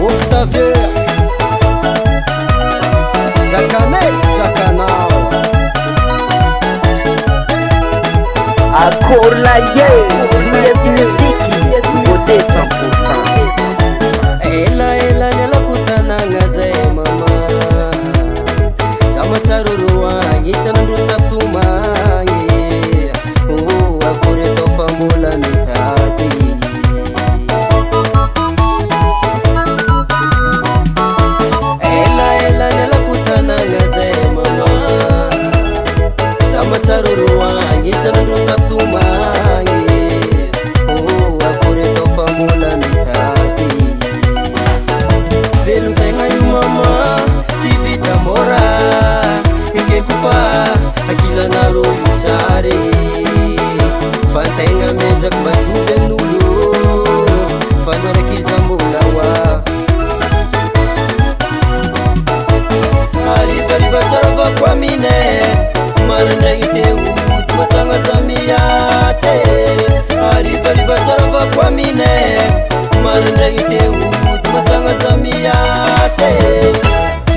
OCTAVIER Zakanets Zakanao Accord la yes musique beauté 100%. Ela nela kutananga zay mama sama charuruwangi sanandu taptumangi akure tofamula mitati Ela nela kutananga zay mama sama charuruwangi sanandu taptumangi akure tofamula mitati Velo tenga yu mama Tivita mora Inge kufa Akila naro yu chare Fantenga mezak batu benulu Fandore kizambula wa Arriva riva charava kwa mine Maranda iteu Tumatanga zamiyase Arriva riva charava kwa mine Maranda iteu Tumatanga zamiyase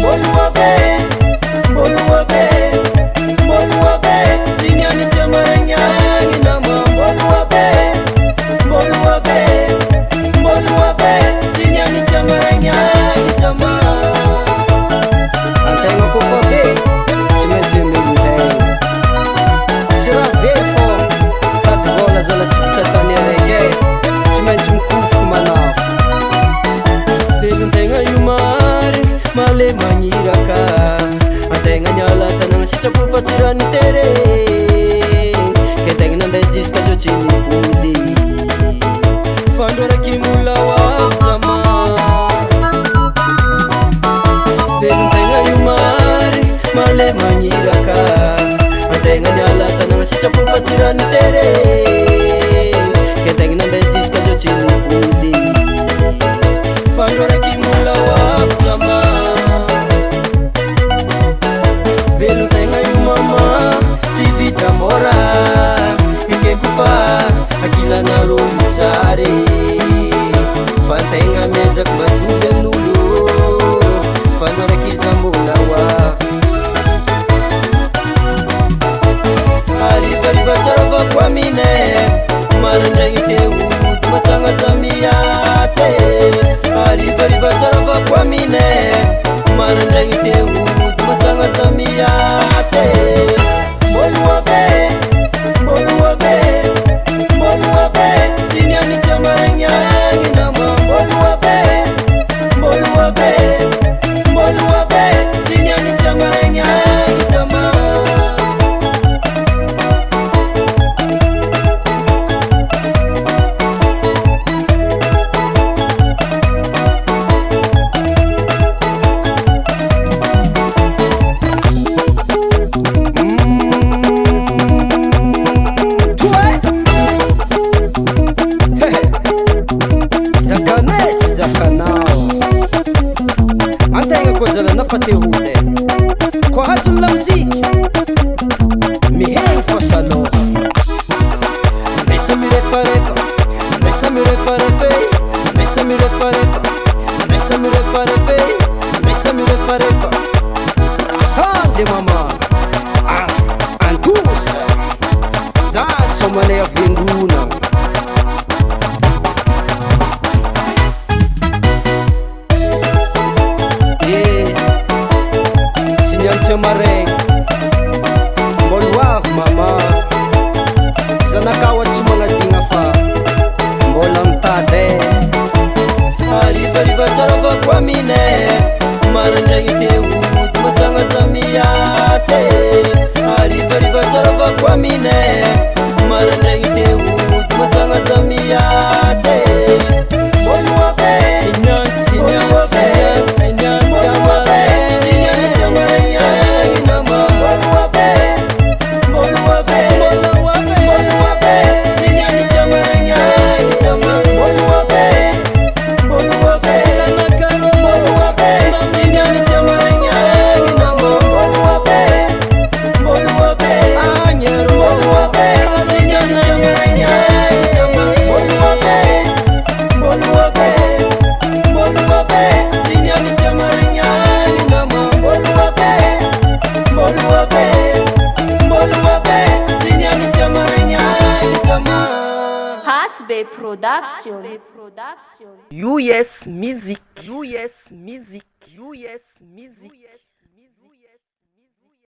Moluave Zinyani tamaranyangi nama Moluave Zinyani tamaranyangi sama Antenga kufabe Chimechime mtenga Tira verfo Tadvola zala tiftatani rege Chimechime kufu manafu Veluntenga yumare Male manyiraka Antenga nyala tanang si chapufa tirani tere Keteng nanda ziska jo chini pudi Fandora kimula wafzama Veluntenga yumare Male manyiraka Antenga nyala tanang si chapufa tirani tere Keteng nanda ziska jo chini pudi Fandora kimula wafzama Velo tenga yu mama Tivita mora Inge kufa Akila naro yu chare Fantenga mezak batu benulu Fandora kizambula wa Arriva riva charava kwa mine Maranda iteu Tumatanga zamiyase Arriva riva charava kwa mine Maranda iteu Tumatanga zamiyase Moluave Zinyani tamaranyangi nama Moluave Zinyani tamaranyangi sama TEHODY Kwa hazul la mziki Miheng fasalo Mesa mi refa Mesa mi refa Mesa mi refa Mesa mi refa Mesa mi refa Hande mama Antus Sa somane ya vinguna Mareng Mbolwaf mama Zanakawat sa mga tingafa Mbolam tade Arriva charava kwa mine Maranda iteu Tumatanga zamiyase Arriva charava kwa mine Maranda iteu Tumatanga zamiyase Mbolwaf Sinyan Zinyani tamaranyangi ASB Production. US Music. US Music. US Music.